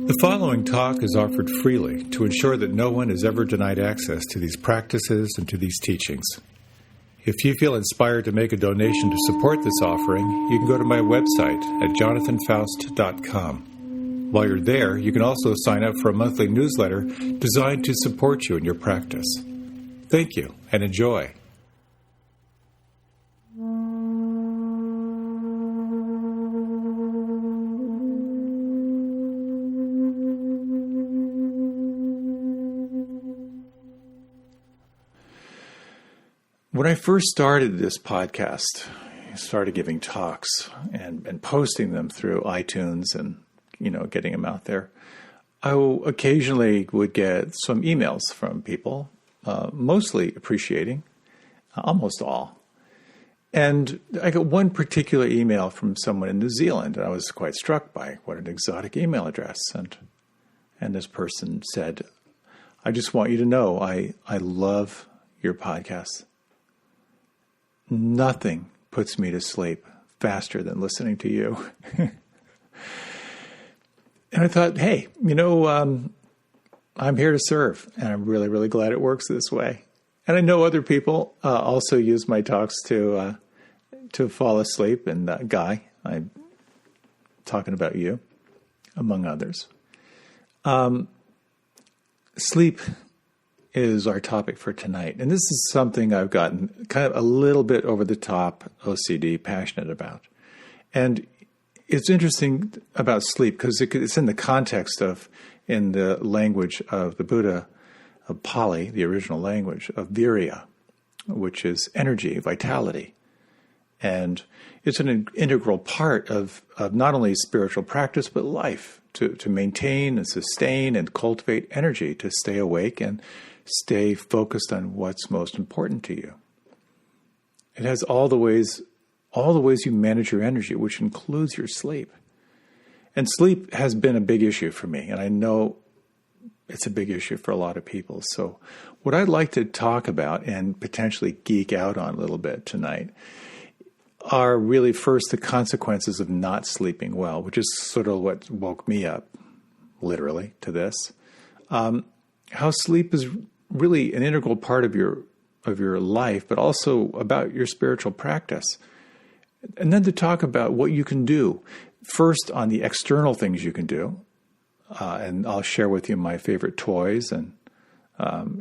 The following talk is offered freely to ensure that no one is ever denied access to these practices and to these teachings. If you feel inspired to make a donation to support this offering, you can go to my website at jonathanfoust.com. While you're there, you can also sign up for a monthly newsletter designed to support you in your practice. Thank you, and enjoy. When I first started this podcast, I started giving talks and posting them through iTunes and, getting them out there. I occasionally would get some emails from people, mostly appreciating, almost all. And I got one particular email from someone in New Zealand, and I was quite struck by what an exotic email address. And this person said, "I just want you to know I love your podcast. Nothing puts me to sleep faster than listening to you." And I thought, hey, I'm here to serve, and I'm really, really glad it works this way. And I know other people also use my talks to fall asleep. And Guy, I'm talking about you, among others. Sleep is our topic for tonight. And this is something I've gotten kind of a little bit over the top OCD passionate about. And it's interesting about sleep because it's in the context of, in the language of the Buddha, of Pali, the original language, of virya, which is energy, vitality. And it's an integral part of not only spiritual practice, but life, to maintain and sustain and cultivate energy, to stay awake and stay focused on what's most important to you. It has all the ways you manage your energy, which includes your sleep. And sleep has been a big issue for me, and I know it's a big issue for a lot of people. So what I'd like to talk about and potentially geek out on a little bit tonight are really first the consequences of not sleeping well, which is sort of what woke me up, literally, to this. How sleep is really an integral part of your life, but also about your spiritual practice. And then to talk about what you can do, first on the external things you can do, and I'll share with you my favorite toys and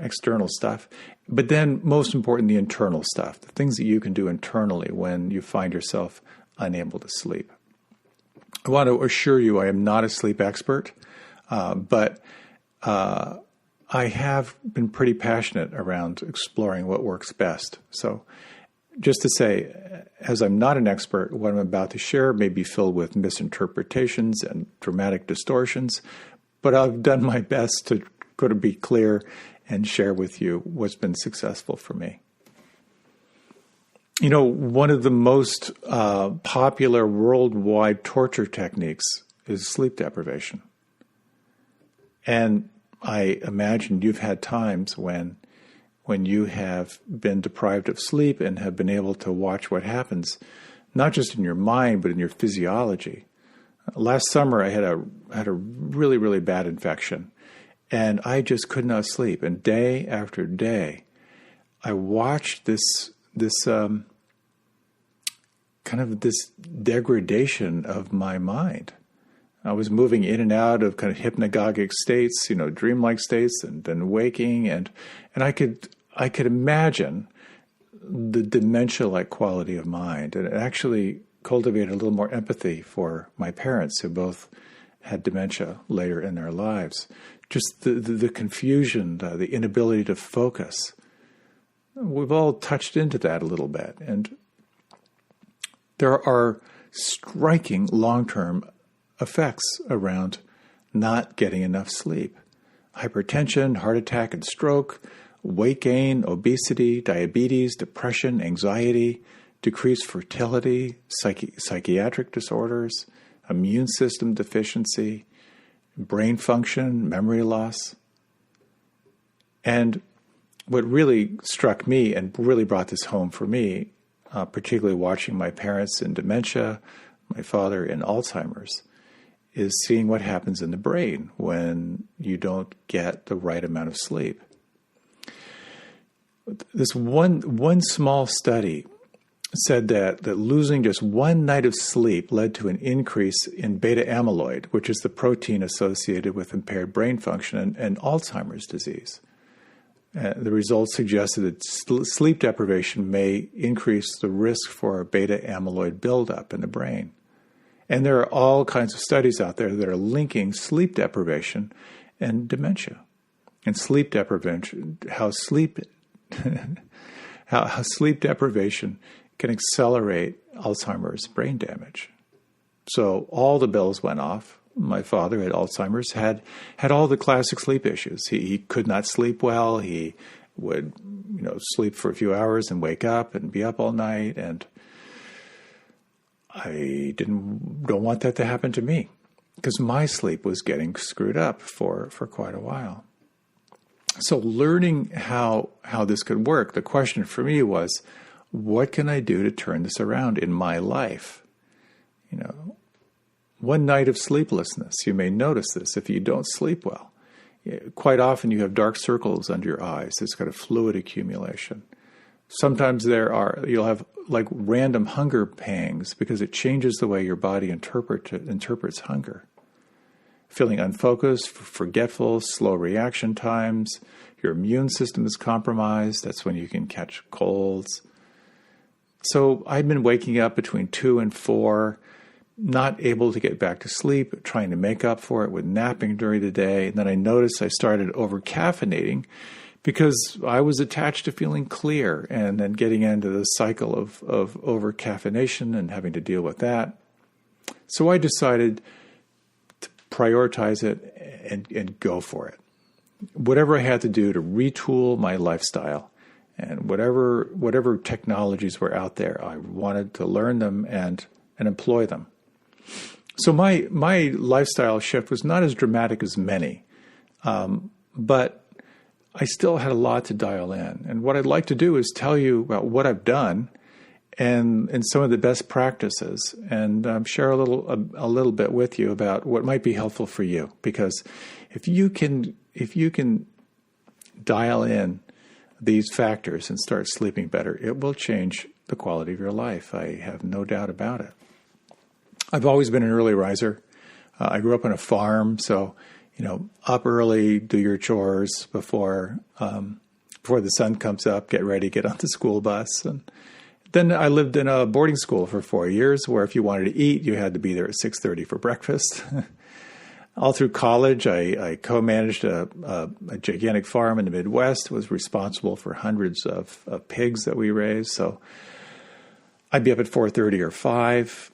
external stuff, but then most important, the internal stuff, the things that you can do internally when you find yourself unable to sleep. I want to assure you I am not a sleep expert, but I have been pretty passionate around exploring what works best. So just to say, as I'm not an expert, what I'm about to share may be filled with misinterpretations and dramatic distortions, but I've done my best to be clear and share with you what's been successful for me. One of the most popular worldwide torture techniques is sleep deprivation. And I imagine you've had times when you have been deprived of sleep and have been able to watch what happens, not just in your mind, but in your physiology. Last summer, I had a really, really bad infection, and I just could not sleep. And day after day, I watched this kind of this degradation of my mind. I was moving in and out of kind of hypnagogic states, dreamlike states, and then waking, and I could imagine the dementia-like quality of mind, and it actually cultivated a little more empathy for my parents, who both had dementia later in their lives. Just the confusion, the inability to focus. We've all touched into that a little bit, and there are striking long-term effects around not getting enough sleep. Hypertension, heart attack and stroke, weight gain, obesity, diabetes, depression, anxiety, decreased fertility, psychiatric disorders, immune system deficiency, brain function, memory loss. And what really struck me and really brought this home for me, particularly watching my parents in dementia, my father in Alzheimer's, is seeing what happens in the brain when you don't get the right amount of sleep. This one small study said that losing just one night of sleep led to an increase in beta amyloid, which is the protein associated with impaired brain function and Alzheimer's disease. The results suggested that sleep deprivation may increase the risk for beta amyloid buildup in the brain. And there are all kinds of studies out there that are linking sleep deprivation and dementia. And sleep deprivation, how sleep deprivation can accelerate Alzheimer's brain damage. So all the bells went off. My father had Alzheimer's, had all the classic sleep issues. He could not sleep well. He would, sleep for a few hours and wake up and be up all night. And I don't want that to happen to me because my sleep was getting screwed up for quite a while. So learning how this could work, the question for me was, what can I do to turn this around in my life? One night of sleeplessness, you may notice this if you don't sleep well. Quite often you have dark circles under your eyes. It's got a fluid accumulation. Sometimes you'll have like random hunger pangs because it changes the way your body interprets hunger. Feeling unfocused, forgetful, slow reaction times. Your immune system is compromised. That's when you can catch colds. So I've been waking up between 2 and 4, not able to get back to sleep, trying to make up for it with napping during the day. And then I noticed I started over-caffeinating because I was attached to feeling clear and then getting into the cycle of over-caffeination and having to deal with that. So I decided to prioritize it and go for it. Whatever I had to do to retool my lifestyle and whatever technologies were out there, I wanted to learn them and employ them. So my lifestyle shift was not as dramatic as many, but I still had a lot to dial in. And what I'd like to do is tell you about what I've done and some of the best practices, and share a little bit with you about what might be helpful for you. Because if you can dial in these factors and start sleeping better, it will change the quality of your life. I have no doubt about it. I've always been an early riser. I grew up on a farm, so up early, do your chores before the sun comes up, get ready, get on the school bus. And then I lived in a boarding school for 4 years where if you wanted to eat, you had to be there at 6:30 for breakfast. All through college, I co-managed a gigantic farm in the Midwest, was responsible for hundreds of pigs that we raised. So I'd be up at 4:30 or 5,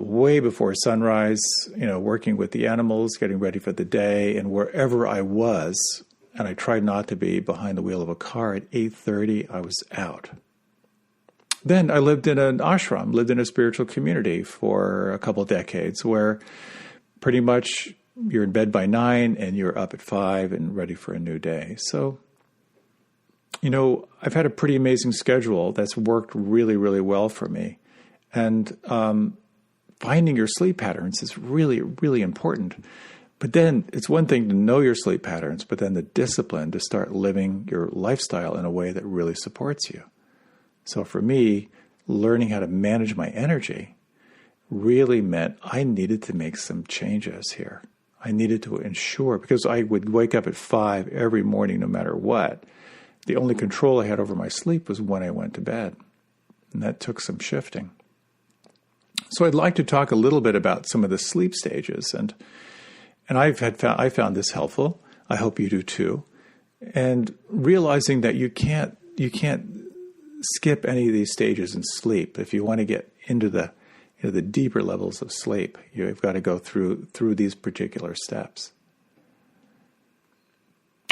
way before sunrise, working with the animals, getting ready for the day. And wherever I was, and I tried not to be behind the wheel of a car, at 8:30, I was out. Then I lived in an ashram, lived in a spiritual community for a couple of decades where pretty much you're in bed by 9 and you're up at 5 and ready for a new day. So, I've had a pretty amazing schedule that's worked really, really well for me. And finding your sleep patterns is really, really important. But then it's one thing to know your sleep patterns, but then the discipline to start living your lifestyle in a way that really supports you. So for me, learning how to manage my energy really meant I needed to make some changes here. I needed to ensure, because I would wake up at 5 every morning no matter what, the only control I had over my sleep was when I went to bed. And that took some shifting. So I'd like to talk a little bit about some of the sleep stages. And I found this helpful. I hope you do too. And realizing that you can't skip any of these stages in sleep. If you want to get into the deeper levels of sleep, you've got to go through these particular steps.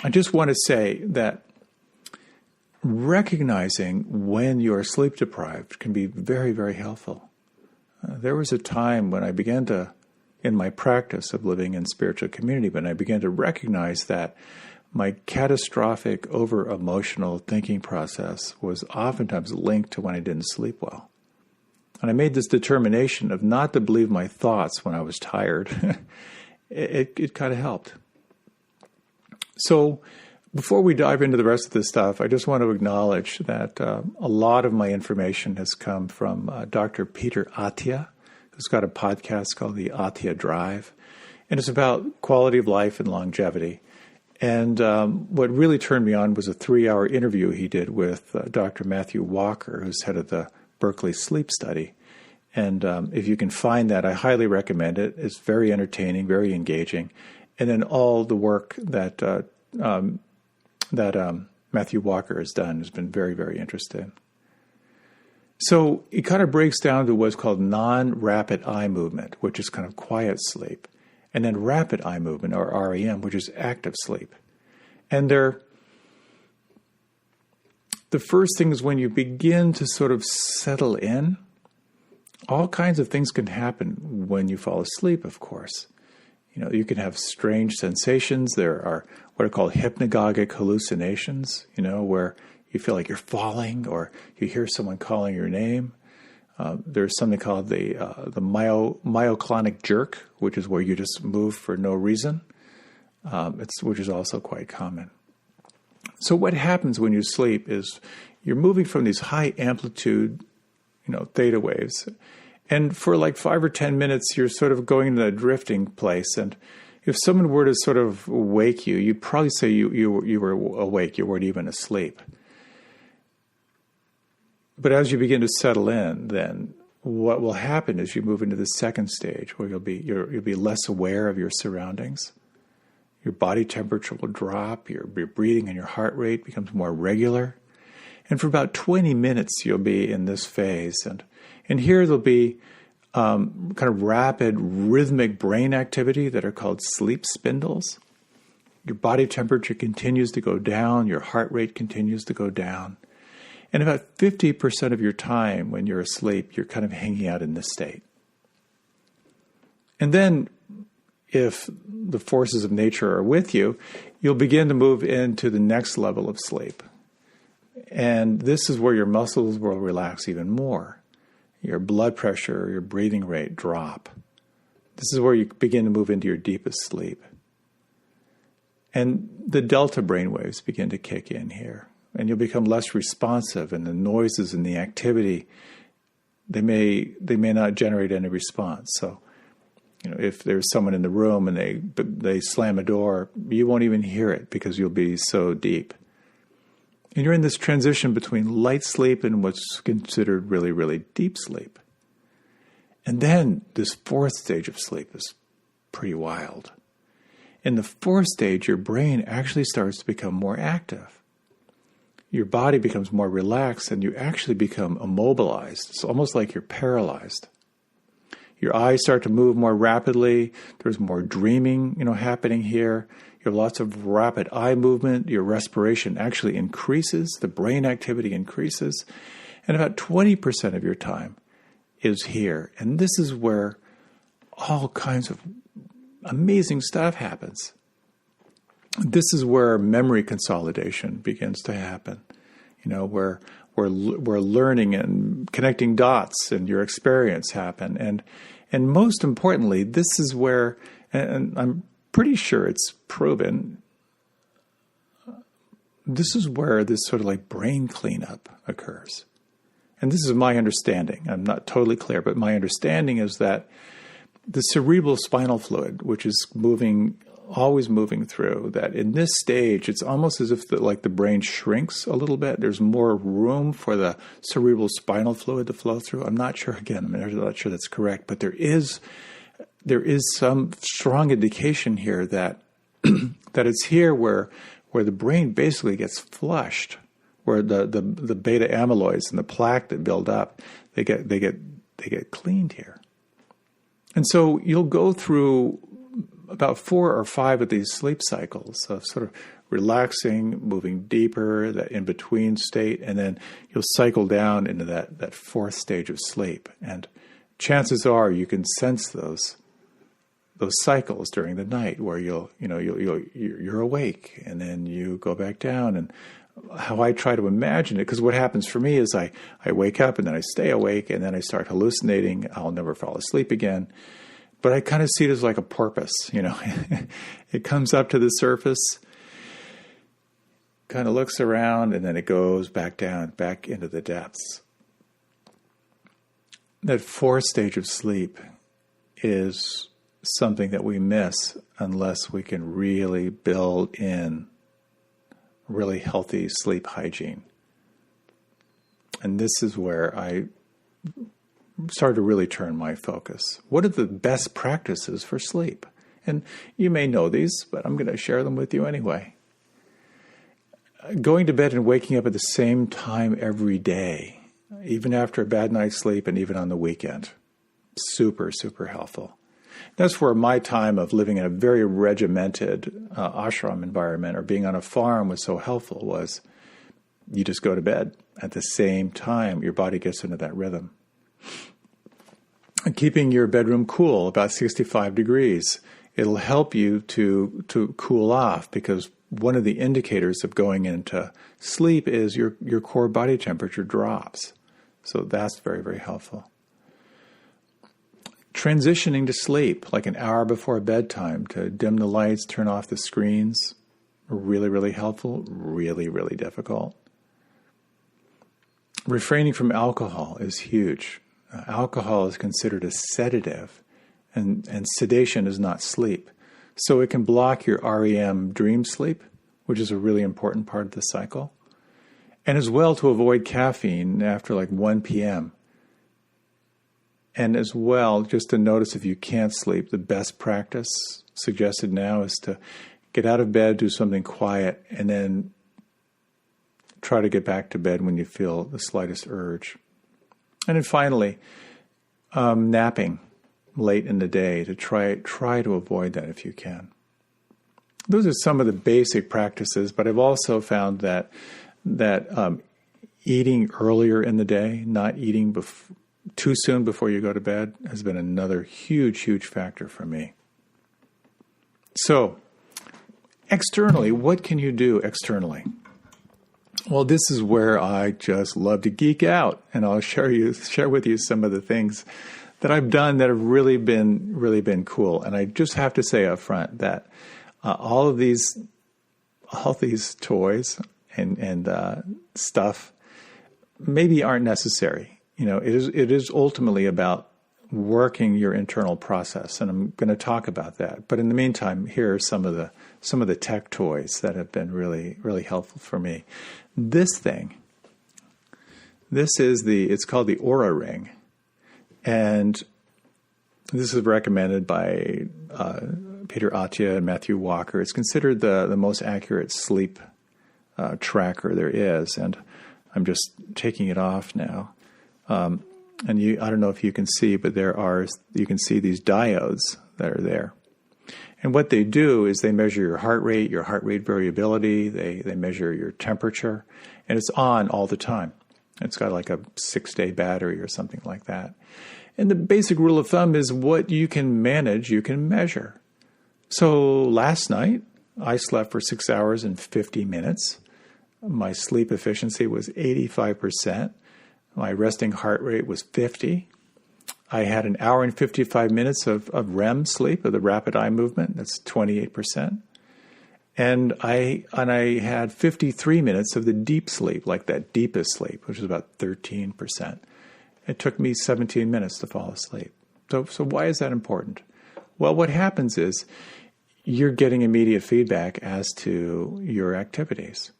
I just want to say that recognizing when you're sleep deprived can be very, very helpful. There was a time when I began to, in my practice of living in spiritual community, when I began to recognize that my catastrophic over-emotional thinking process was oftentimes linked to when I didn't sleep well. and I made this determination of not to believe my thoughts when I was tired, it kind of helped. So before we dive into the rest of this stuff, I just want to acknowledge that a lot of my information has come from Dr. Peter Attia, who's got a podcast called The Attia Drive, and it's about quality of life and longevity. And what really turned me on was a 3-hour interview he did with Dr. Matthew Walker, who's head of the Berkeley Sleep Study. And if you can find that, I highly recommend it. It's very entertaining, very engaging. And then all the work that Matthew Walker has done has been very, very interesting. So it kind of breaks down to what's called non-rapid eye movement, which is kind of quiet sleep, and then rapid eye movement, or REM, which is active sleep. And the first thing is when you begin to sort of settle in, all kinds of things can happen when you fall asleep, of course. You can have strange sensations. There are what are called hypnagogic hallucinations, where you feel like you're falling or you hear someone calling your name. There's something called the myoclonic jerk, which is where you just move for no reason, which is also quite common. So what happens when you sleep is you're moving from these high amplitude, theta waves. And for like 5 or 10 minutes, you're sort of going into a drifting place. And if someone were to sort of wake you, you'd probably say you were awake. You weren't even asleep. But as you begin to settle in, then what will happen is you move into the second stage, where you'll be less aware of your surroundings. Your body temperature will drop. Your breathing and your heart rate becomes more regular. And for about 20 minutes, you'll be in this phase. And here there'll be kind of rapid rhythmic brain activity that are called sleep spindles. Your body temperature continues to go down. Your heart rate continues to go down. And about 50% of your time when you're asleep, you're kind of hanging out in this state. And then if the forces of nature are with you, you'll begin to move into the next level of sleep. And this is where your muscles will relax even more. Your blood pressure, your breathing rate drop. This is where you begin to move into your deepest sleep. And the delta brainwaves begin to kick in here. And you'll become less responsive, and the noises and the activity, they may not generate any response. So, if there's someone in the room and they slam a door, you won't even hear it because you'll be so deep. And you're in this transition between light sleep and what's considered really, really deep sleep. And then this fourth stage of sleep is pretty wild. In the fourth stage, your brain actually starts to become more active. Your body becomes more relaxed and you actually become immobilized. It's almost like you're paralyzed. Your eyes start to move more rapidly. There's more dreaming, happening here. You have lots of rapid eye movement. Your respiration actually increases. The brain activity increases. And about 20% of your time is here. And this is where all kinds of amazing stuff happens. This is where memory consolidation begins to happen. Where learning and connecting dots and your experience happen. And most importantly, this is where, and I'm pretty sure it's proven, this is where this sort of like brain cleanup occurs. And this is my understanding. I'm not totally clear, but my understanding is that the cerebral spinal fluid, which is always moving through, that in this stage, it's almost as if the brain shrinks a little bit. There's more room for the cerebral spinal fluid to flow through. I'm not sure, I'm not sure that's correct, but there is some strong indication here that that it's here where the brain basically gets flushed, where the beta amyloids and the plaque that build up, they get cleaned here. And so you'll go through about 4 or 5 of these sleep cycles of sort of relaxing, moving deeper, that in-between state, and then you'll cycle down into that fourth stage of sleep. And chances are you can sense those cycles during the night where you're awake, and then you go back down, and how I try to imagine it, because what happens for me is I wake up and then I stay awake and then I start hallucinating. I'll never fall asleep again. But I kind of see it as like a porpoise, It comes up to the surface, kind of looks around, and then it goes back down, back into the depths. That fourth stage of sleep is something that we miss unless we can really build in really healthy sleep hygiene. And this is where I started to really turn my focus. What are the best practices for sleep? And you may know these, but I'm going to share them with you anyway. Going to bed and waking up at the same time every day, even after a bad night's sleep and even on the weekend. Super, super helpful. That's where my time of living in a very regimented ashram environment or being on a farm was so helpful was you just go to bed at the same time. Your body gets into that rhythm. And keeping your bedroom cool, about 65 degrees, it'll help you to cool off, because one of the indicators of going into sleep is your core body temperature drops. So that's very, very helpful. Transitioning to sleep, like an hour before bedtime, to dim the lights, turn off the screens, really, really helpful, really, really difficult. Refraining from alcohol is huge. Alcohol is considered a sedative, and sedation is not sleep. So it can block your REM dream sleep, which is a really important part of the cycle. And as well to avoid caffeine after like 1 p.m. And as well, just to notice if you can't sleep, the best practice suggested now is to get out of bed, do something quiet, and then try to get back to bed when you feel the slightest urge. And then finally, napping late in the day, to try to avoid that if you can. Those are some of the basic practices, but I've also found that eating earlier in the day, not eating too soon before you go to bed, has been another huge, huge factor for me. So, externally, what can you do externally? Well, this is where I just love to geek out, and I'll share with you some of the things that I've done that have really been cool. And I just have to say up front that all these toys and stuff maybe aren't necessary. It is ultimately about working your internal process, and I'm going to talk about that. But in the meantime, here are some of the tech toys that have been really, really helpful for me. This thing, it's called the Aura Ring, and this is recommended by Peter Attia and Matthew Walker. It's considered the most accurate sleep tracker there is, and I'm just taking it off now. And I don't know if you can see, but you can see these diodes that are there. And what they do is they measure your heart rate variability, they measure your temperature, and it's on all the time. It's got like a 6-day battery or something like that. And the basic rule of thumb is what you can manage, you can measure. So last night, I slept for 6 hours and 50 minutes. My sleep efficiency was 85%. My resting heart rate was 50. I had an hour and 55 minutes of REM sleep, of the rapid eye movement. That's 28%. And I had 53 minutes of the deep sleep, like that deepest sleep, which is about 13%. It took me 17 minutes to fall asleep. So why is that important? Well, what happens is you're getting immediate feedback as to your activities.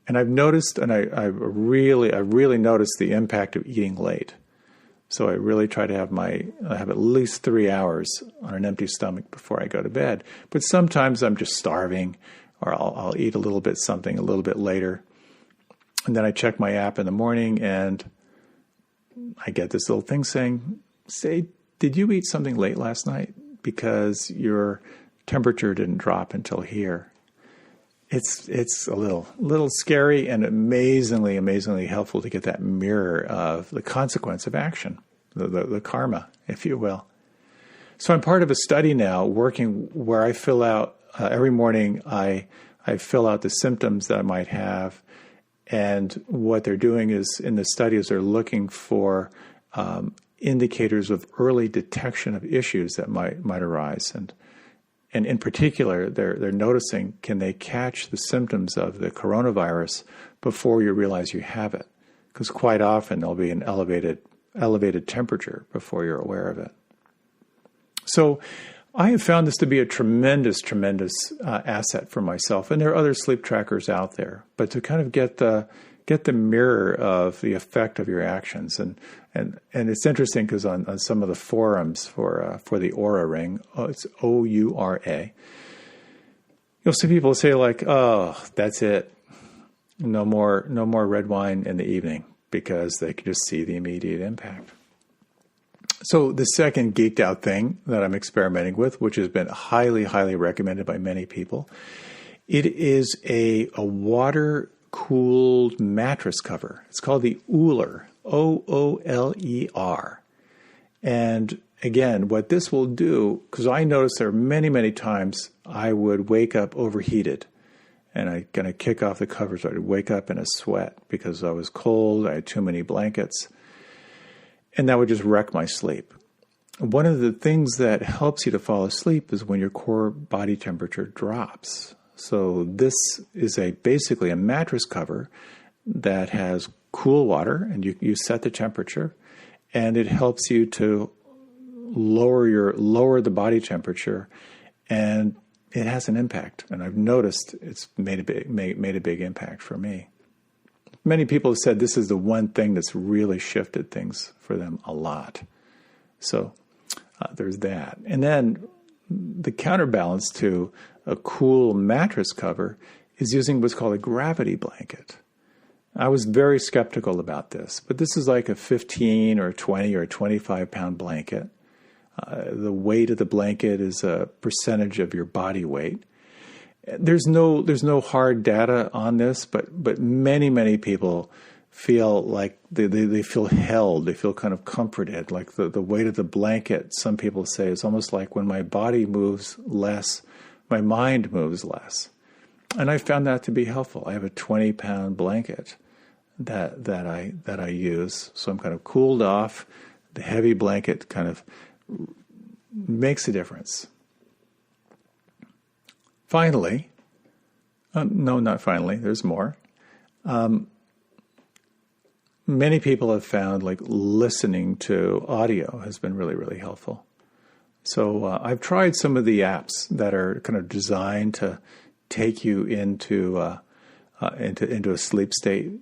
And I've noticed, and I really noticed the impact of eating late. So I really try to have at least 3 hours on an empty stomach before I go to bed. But sometimes I'm just starving, or I'll eat a little bit something a little bit later. And then I check my app in the morning, and I get this little thing saying, did you eat something late last night? Because your temperature didn't drop until here. It's a little scary and amazingly helpful to get that mirror of the consequence of action, the karma, if you will. So I'm part of a study now working where I fill out every morning. I I fill out the symptoms that I might have. And what they're doing is, in the studies, they're looking for indicators of early detection of issues that might arise. And in particular, they're noticing, can they catch the symptoms of the coronavirus before you realize you have it? Because quite often there'll be an elevated temperature before you're aware of it. So I have found this to be a tremendous asset for myself. And there are other sleep trackers out there, but to kind of get the mirror of the effect of your actions. And it's interesting because on some of the forums for the Oura Ring, it's Oura, you'll see people say like, oh, that's it. No more red wine in the evening, because they can just see the immediate impact. So the second geeked out thing that I'm experimenting with, which has been highly, highly recommended by many people, it is a water-cooled mattress cover. It's called the Ooler, Ooler. And again, what this will do, because I noticed there are many, many times I would wake up overheated, and I kind of kick off the covers. I'd wake up in a sweat because I was cold, I had too many blankets, and that would just wreck my sleep. One of the things that helps you to fall asleep is when your core body temperature drops. So this is basically a mattress cover that has cool water, and you set the temperature, and it helps you to lower the body temperature, and it has an impact. And I've noticed it's made a big impact for me. Many people have said this is the one thing that's really shifted things for them a lot. So there's that. And then the counterbalance to a cool mattress cover is using what's called a gravity blanket. I was very skeptical about this, but this is like a 15 or 20 or 25 pound blanket. The weight of the blanket is a percentage of your body weight. There's no hard data on this, but many people feel like they feel held, they feel kind of comforted, like the weight of the blanket, some people say, is almost like when my body moves less, my mind moves less. And I found that to be helpful. I have a 20-pound blanket that I use, so I'm kind of cooled off. The heavy blanket kind of makes a difference. Finally, no, not finally, there's more. Many people have found like listening to audio has been really, really helpful. So I've tried some of the apps that are kind of designed to take you into a sleep state.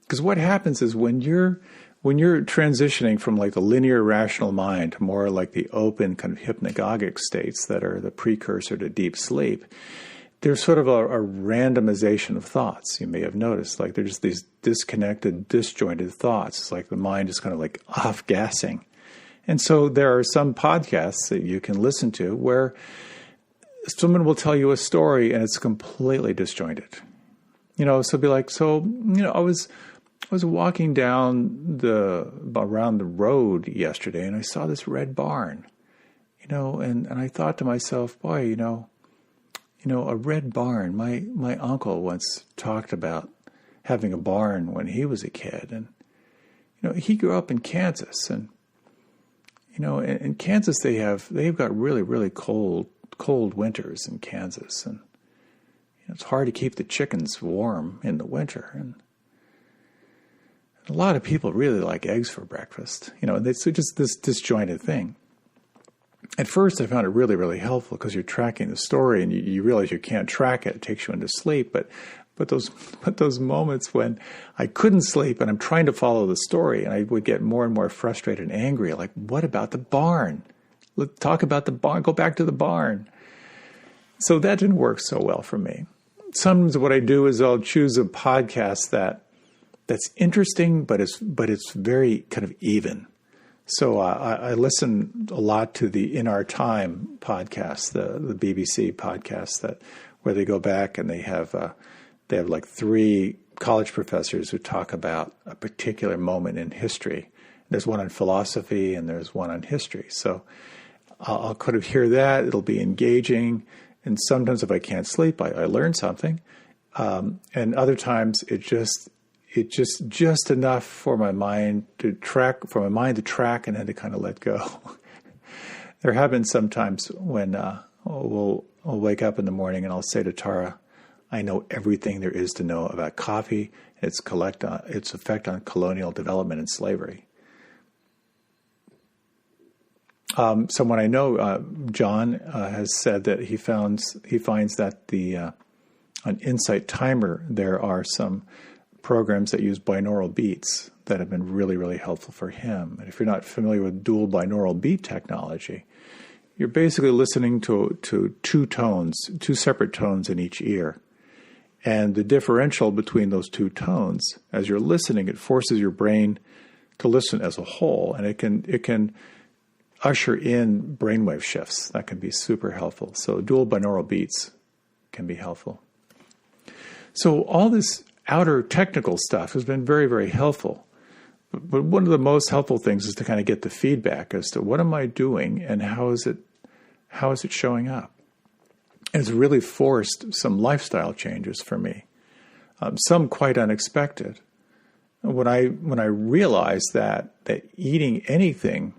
Because what happens is when you're transitioning from like the linear rational mind to more like the open kind of hypnagogic states that are the precursor to deep sleep, there's sort of a randomization of thoughts. You may have noticed, like there's these disconnected, disjointed thoughts. It's like the mind is kind of like off-gassing. And so there are some podcasts that you can listen to where someone will tell you a story and it's completely disjointed. So it'll be like, I was walking around the road yesterday and I saw this red barn, and I thought to myself, boy, a red barn. My uncle once talked about having a barn when he was a kid, and he grew up in Kansas, and in Kansas they've got really, really cold winters in Kansas, and it's hard to keep the chickens warm in the winter, and a lot of people really like eggs for breakfast. It's just this disjointed thing. At first, I found it really, really helpful because you're tracking the story and you realize you can't track it. It takes you into sleep. But those moments when I couldn't sleep and I'm trying to follow the story and I would get more and more frustrated and angry. Like, what about the barn? Let's talk about the barn. Go back to the barn. So that didn't work so well for me. Sometimes what I do is I'll choose a podcast that's interesting, but it's very kind of even. So I listen a lot to the In Our Time podcast, the BBC podcast where they go back and they have like 3 college professors who talk about a particular moment in history. There's one on philosophy and there's one on history. So I'll kind of hear that. It'll be engaging. And sometimes if I can't sleep, I learn something. And other times it's just enough for my mind to track, and then to kind of let go. There have been some times when I'll wake up in the morning and I'll say to Tara, I know everything there is to know about coffee, its effect on colonial development and slavery. Someone I know, John, has said that he finds that on Insight Timer there are some programs that use binaural beats that have been really, really helpful for him. And if you're not familiar with dual binaural beat technology, you're basically listening to two separate tones in each ear. And the differential between those two tones, as you're listening, it forces your brain to listen as a whole, and it can usher in brainwave shifts. That can be super helpful. So dual binaural beats can be helpful. So all this outer technical stuff has been very, very helpful. But one of the most helpful things is to kind of get the feedback as to what am I doing and how is it showing up. And it's really forced some lifestyle changes for me, some quite unexpected. When I realized that eating anything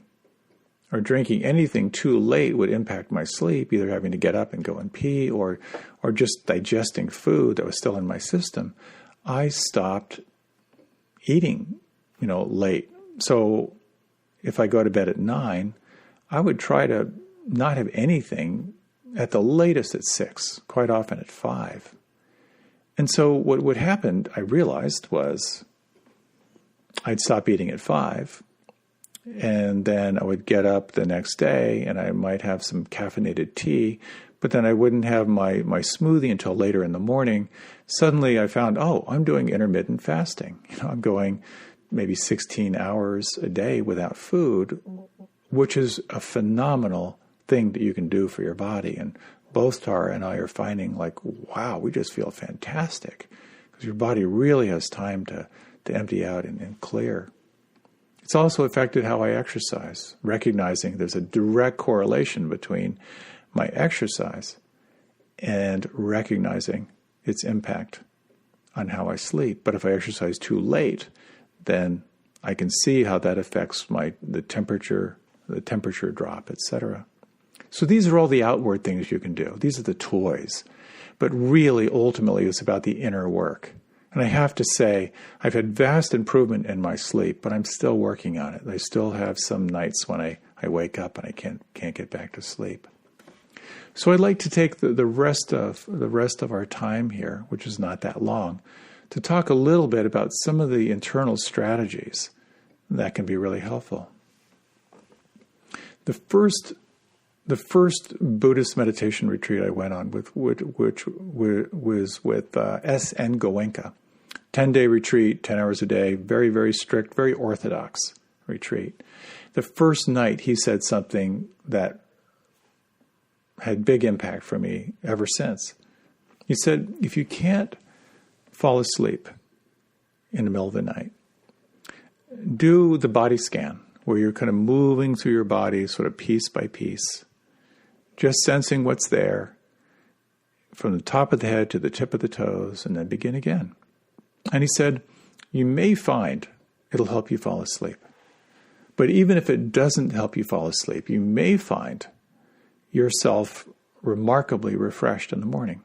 or drinking anything too late would impact my sleep, either having to get up and go and pee or just digesting food that was still in my system, I stopped eating, late. So if I go to bed at 9, I would try to not have anything at the latest at 6, quite often at 5. And so what would happen, I realized, was I'd stop eating at 5, and then I would get up the next day and I might have some caffeinated tea, but then I wouldn't have my smoothie until later in the morning. Suddenly I found, I'm doing intermittent fasting. I'm going maybe 16 hours a day without food, which is a phenomenal thing that you can do for your body. And both Tara and I are finding wow, we just feel fantastic because your body really has time to empty out and clear. It's also affected how I exercise, recognizing there's a direct correlation between my exercise and recognizing its impact on how I sleep. But if I exercise too late, then I can see how that affects the temperature drop, etc. So these are all the outward things you can do. These are the toys. But really, ultimately, it's about the inner work. And I have to say, I've had vast improvement in my sleep, but I'm still working on it. I still have some nights when I wake up and I can't get back to sleep. So I'd like to take the rest of our time here, which is not that long, to talk a little bit about some of the internal strategies that can be really helpful. The first Buddhist meditation retreat I went on which was with S.N. Goenka. 10-day retreat, 10 hours a day, very, very strict, very orthodox retreat. The first night he said something that had big impact for me ever since. He said, if you can't fall asleep in the middle of the night, do the body scan where you're kind of moving through your body sort of piece by piece, just sensing what's there from the top of the head to the tip of the toes, and then begin again. And he said, you may find it'll help you fall asleep. But even if it doesn't help you fall asleep, you may find yourself remarkably refreshed in the morning.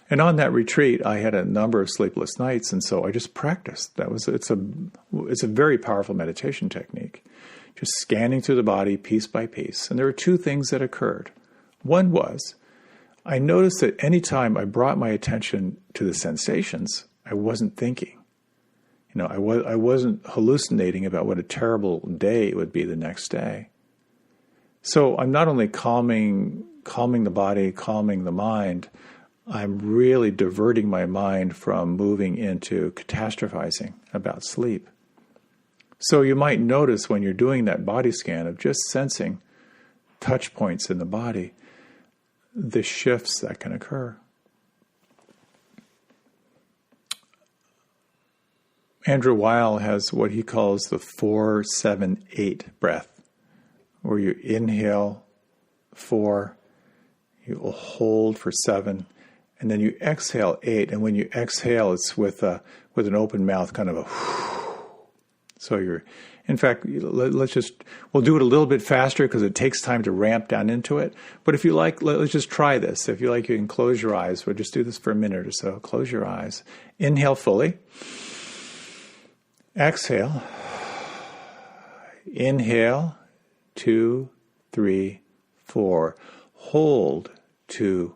And on that retreat, I had a number of sleepless nights, and so I just practiced. It's a very powerful meditation technique, just scanning through the body piece by piece. And there were two things that occurred. One was, I noticed that any time I brought my attention to the sensations, I wasn't thinking. I wasn't hallucinating about what a terrible day it would be the next day. So I'm not only calming the body, calming the mind, I'm really diverting my mind from moving into catastrophizing about sleep. So you might notice when you're doing that body scan of just sensing touch points in the body, the shifts that can occur. Andrew Weil has what he calls the 4-7-8 breath, where you inhale 4, You hold for 7, and then you exhale 8. And when you exhale, it's with an open mouth, kind of a. So you're, in fact, we'll do it a little bit faster because it takes time to ramp down into it. But if you like, let's just try this. If you like, you can close your eyes. We'll just do this for a minute or so. Close your eyes. Inhale fully. Exhale. Inhale. 2, 3, 4. Hold. 2,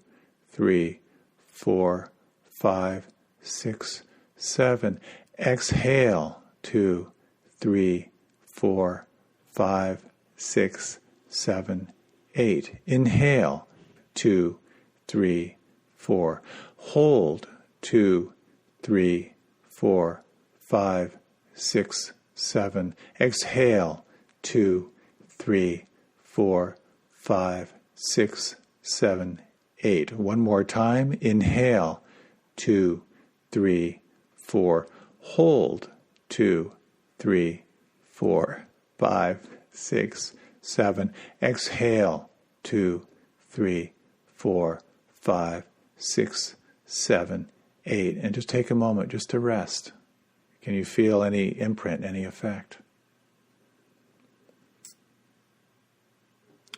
3, 4, 5, 6, 7. Exhale. 2, 3, 4, 5, 6, 7, 8. Inhale. 2, 3, 4. Hold. 2, 3, 4, 5, 6, 7. Exhale. 2, 3, 4, 5, 6, 7, 8. One more time. Inhale. 2, 3, 4. Hold. 2, 3, 4, 5, 6, 7. Exhale. 2, 3, 4, 5, 6, 7, 8. And just take a moment just to rest. Can you feel any imprint, any effect?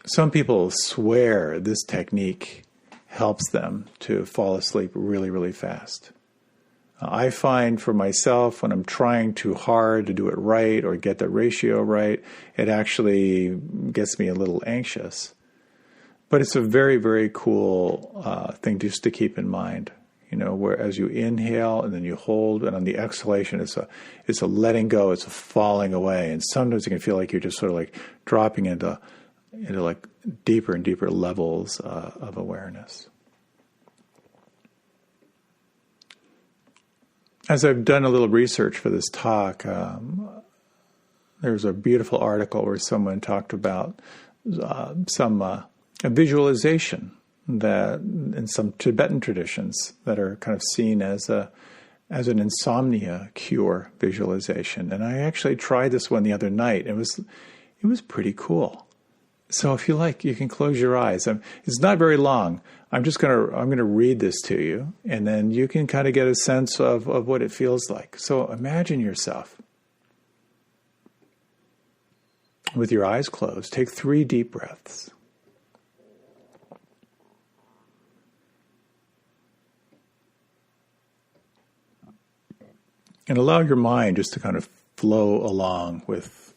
Some people swear this technique helps them to fall asleep really, really fast. I find for myself, when I'm trying too hard to do it right or get the ratio right, it actually gets me a little anxious. But it's a very, very cool thing just to keep in mind. You know, where as you inhale and then you hold, and on the exhalation, it's a letting go, it's a falling away. And sometimes you can feel like you're just sort of like dropping into like deeper and deeper levels of awareness. As I've done a little research for this talk, there was a beautiful article where someone talked about a visualization that in some Tibetan traditions that are kind of seen as an insomnia cure visualization. And I actually tried this one the other night. It was pretty cool. So if you like, you can close your eyes. It's not very long. I'm going to read this to you, and then you can kind of get a sense of what it feels like. So imagine yourself with your eyes closed. Take 3 deep breaths. And allow your mind just to kind of flow along with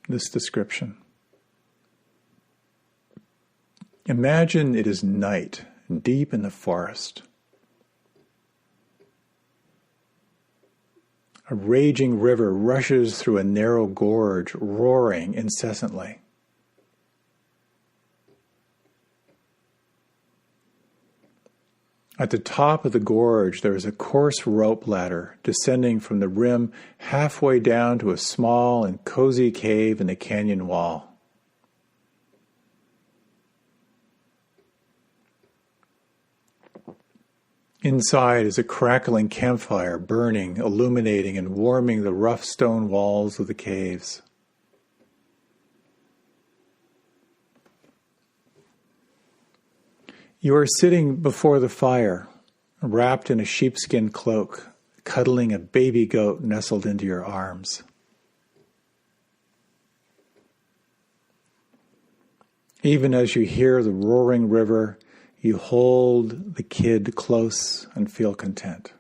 this description. Imagine it is night, deep in the forest. A raging river rushes through a narrow gorge, roaring incessantly. At the top of the gorge, there is a coarse rope ladder descending from the rim halfway down to a small and cozy cave in the canyon wall. Inside is a crackling campfire burning, illuminating, and warming the rough stone walls of the caves. You are sitting before the fire, wrapped in a sheepskin cloak, cuddling a baby goat nestled into your arms. Even as you hear the roaring river, you hold the kid close and feel content.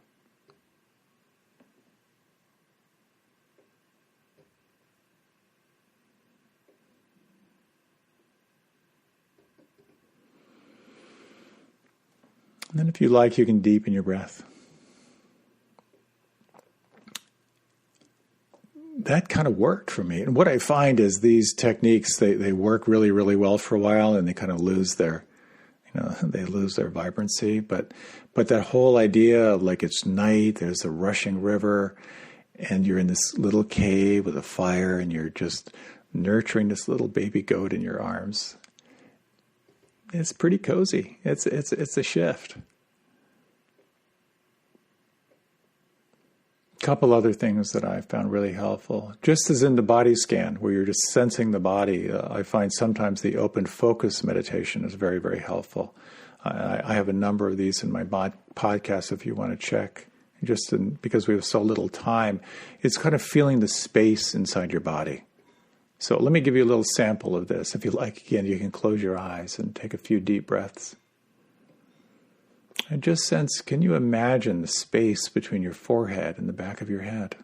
And then if you like, you can deepen your breath. That kind of worked for me. And what I find is these techniques, they work really, really well for a while, and they kind of lose their vibrancy. But that whole idea of like it's night, there's a rushing river, and you're in this little cave with a fire, and you're just nurturing this little baby goat in your arms. It's pretty cozy. It's a shift. couple other things that I found really helpful. Just as in the body scan, where you're just sensing the body, I find sometimes the open focus meditation is very, very helpful. I have a number of these in my podcast if you want to check. Because we have so little time, it's kind of feeling the space inside your body. So let me give you a little sample of this. If you like, again, you can close your eyes and take a few deep breaths. And just sense, can you imagine the space between your forehead and the back of your head?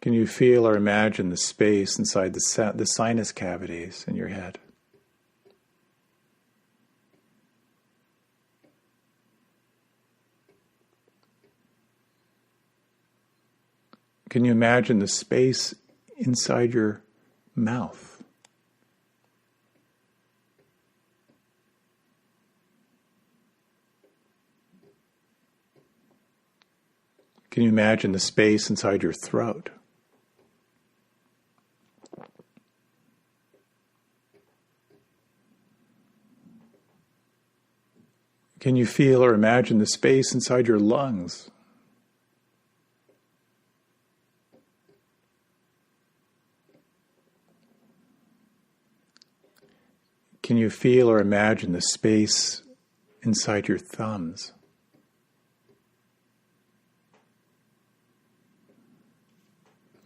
Can you feel or imagine the space inside the sinus cavities in your head? Can you imagine the space inside your mouth? Can you imagine the space inside your throat? Can you feel or imagine the space inside your lungs? Can you feel or imagine the space inside your thumbs?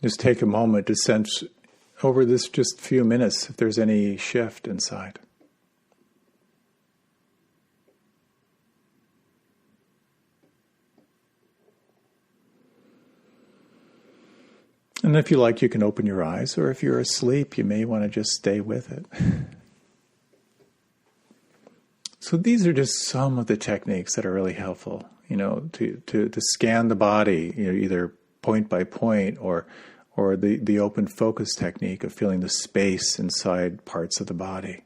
Just take a moment to sense over this just few minutes if there's any shift inside. And if you like, you can open your eyes, or if you're asleep, you may want to just stay with it. So these are just some of the techniques that are really helpful, to scan the body, either point by point or the open focus technique of feeling the space inside parts of the body.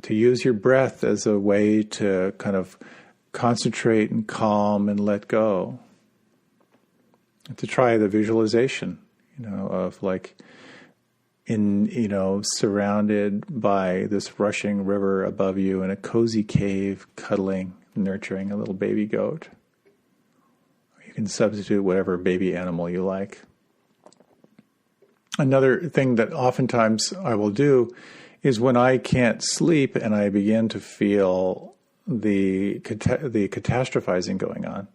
To use your breath as a way to kind of concentrate and calm and let go. And to try the visualization, of like surrounded by this rushing river above you in a cozy cave, cuddling, nurturing a little baby goat. Or you can substitute whatever baby animal you like. Another thing that oftentimes I will do is when I can't sleep and I begin to feel the catastrophizing going on,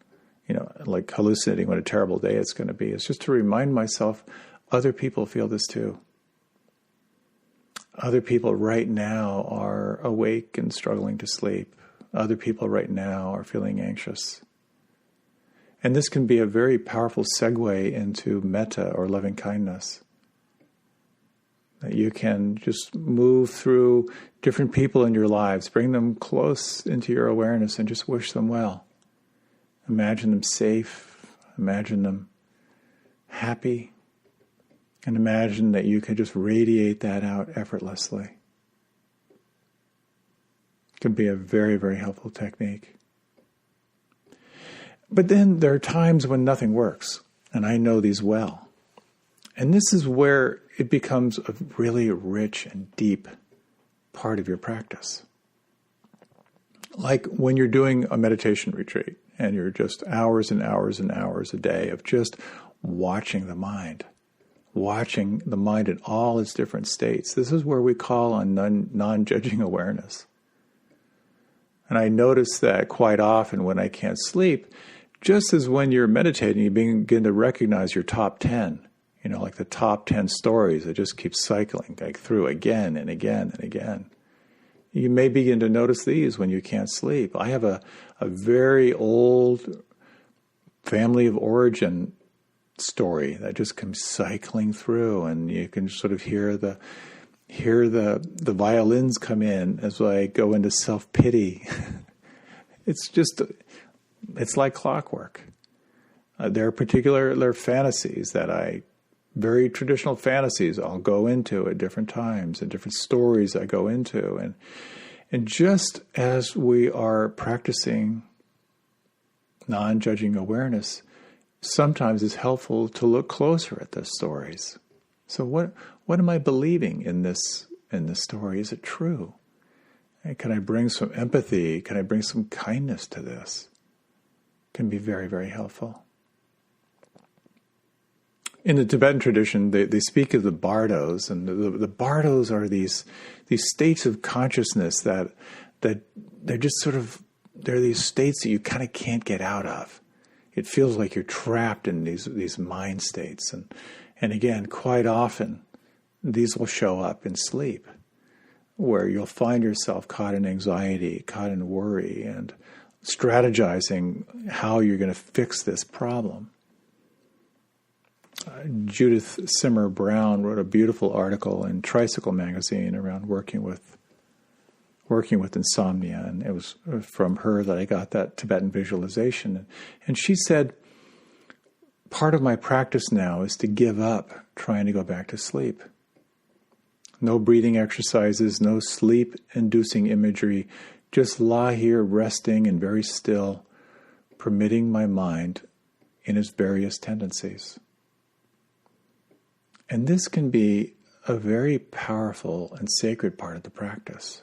like hallucinating what a terrible day it's going to be, it's just to remind myself other people feel this too. Other people right now are awake and struggling to sleep. Other people right now are feeling anxious. And this can be a very powerful segue into metta or loving kindness. That you can just move through different people in your lives, bring them close into your awareness and just wish them well. Imagine them safe, imagine them happy, and imagine that you can just radiate that out effortlessly. It can be a very, very helpful technique. But then there are times when nothing works, and I know these well. And this is where it becomes a really rich and deep part of your practice. Like when you're doing a meditation retreat, and you're just hours and hours and hours a day of just watching the mind in all its different states. This is where we call on non-judging awareness. And I notice that quite often when I can't sleep, just as when you're meditating, you begin to recognize your top 10, like the top 10 stories that just keep cycling like through again and again and again. You may begin to notice these when you can't sleep. I have a very old family of origin story that just comes cycling through, and you can sort of hear the violins come in as I go into self-pity. It's like clockwork. There are fantasies very traditional fantasies I'll go into at different times, and different stories I go into. And just as we are practicing non-judging awareness, sometimes it's helpful to look closer at those stories. So what am I believing in this story? Is it true? Can I bring some empathy? Can I bring some kindness to this? Can be very, very helpful. In the Tibetan tradition, they speak of the bardos, and the bardos are these states of consciousness that they're just sort of, they're these states that you kind of can't get out of. It feels like you're trapped in these mind states. And again, quite often, these will show up in sleep, where you'll find yourself caught in anxiety, caught in worry, and strategizing how you're going to fix this problem. Judith Simmer Brown wrote a beautiful article in Tricycle magazine around working with insomnia, and it was from her that I got that Tibetan visualization. And she said, part of my practice now is to give up trying to go back to sleep. No breathing exercises, no sleep-inducing imagery, just lie here resting and very still, permitting my mind in its various tendencies. And this can be a very powerful and sacred part of the practice.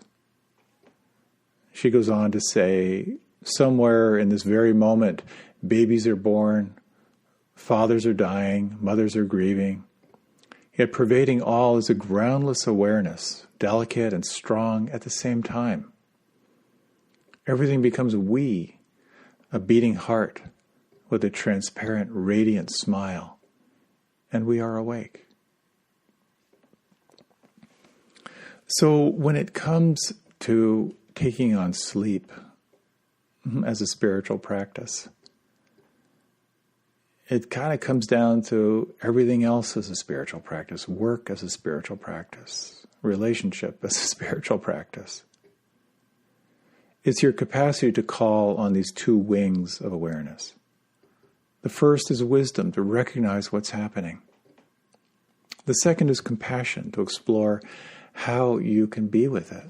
She goes on to say, somewhere in this very moment, babies are born, fathers are dying, mothers are grieving. Yet pervading all is a groundless awareness, delicate and strong at the same time. Everything becomes we, a beating heart with a transparent, radiant smile, and we are awake. So when it comes to taking on sleep as a spiritual practice, it kind of comes down to everything else as a spiritual practice, work as a spiritual practice, relationship as a spiritual practice. It's your capacity to call on these two wings of awareness. The first is wisdom, to recognize what's happening. The second is compassion, to explore how you can be with it.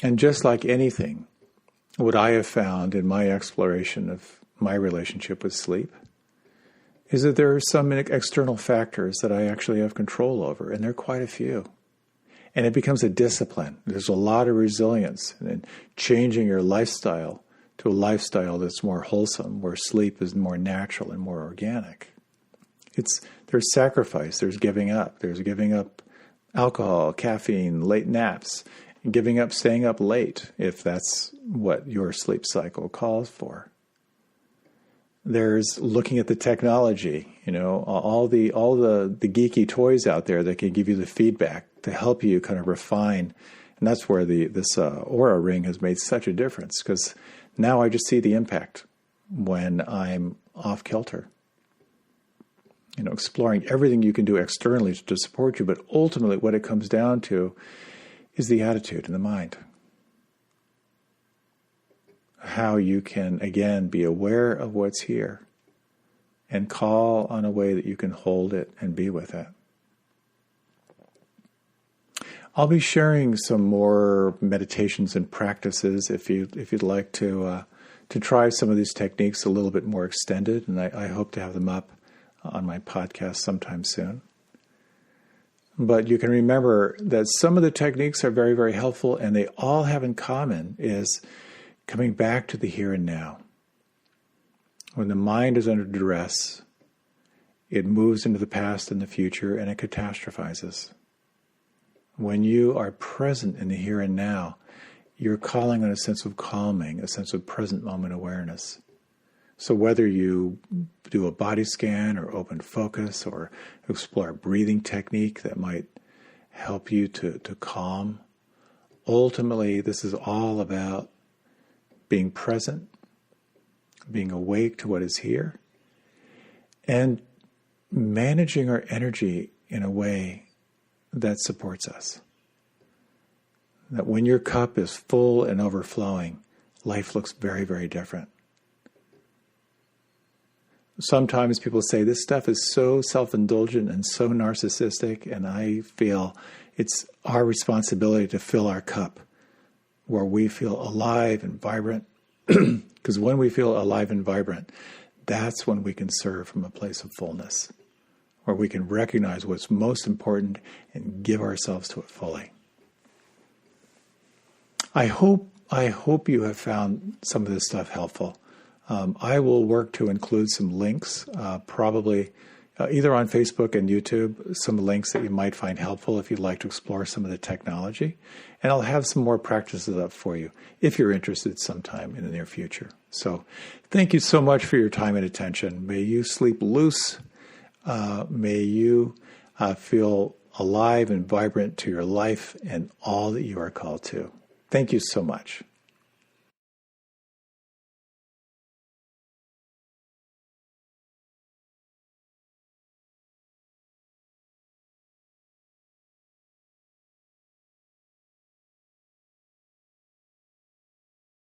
And just like anything, what I have found in my exploration of my relationship with sleep is that there are some external factors that I actually have control over, and there are quite a few. And it becomes a discipline. There's a lot of resilience in changing your lifestyle to a lifestyle that's more wholesome, where sleep is more natural and more organic. There's sacrifice, there's giving up. There's giving up alcohol, caffeine, late naps, and giving up staying up late if that's what your sleep cycle calls for. There's looking at the technology, all the geeky toys out there that can give you the feedback to help you kind of refine. And that's where this Aura Ring has made such a difference, because now I just see the impact when I'm off kilter. Exploring everything you can do externally to support you, but ultimately what it comes down to is the attitude and the mind. How you can, again, be aware of what's here and call on a way that you can hold it and be with it. I'll be sharing some more meditations and practices if you'd like to try some of these techniques a little bit more extended, and I hope to have them up on my podcast sometime soon. But you can remember that some of the techniques are very, very helpful, and they all have in common is coming back to the here and now. When the mind is under duress, it moves into the past and the future, and it catastrophizes. When you are present in the here and now, you're calling on a sense of calming, a sense of present moment awareness. So whether you do a body scan or open focus or explore a breathing technique that might help you to calm, ultimately this is all about being present, being awake to what is here, and managing our energy in a way that supports us. That when your cup is full and overflowing, life looks very, very different. Sometimes people say this stuff is so self-indulgent and so narcissistic, and I feel it's our responsibility to fill our cup where we feel alive and vibrant. Because when we feel alive and vibrant, that's when we can serve from a place of fullness, where we can recognize what's most important and give ourselves to it fully. I hope you have found some of this stuff helpful. I will work to include some links, probably either on Facebook and YouTube, some links that you might find helpful if you'd like to explore some of the technology. And I'll have some more practices up for you if you're interested sometime in the near future. So thank you so much for your time and attention. May you sleep loose. May you feel alive and vibrant to your life and all that you are called to. Thank you so much.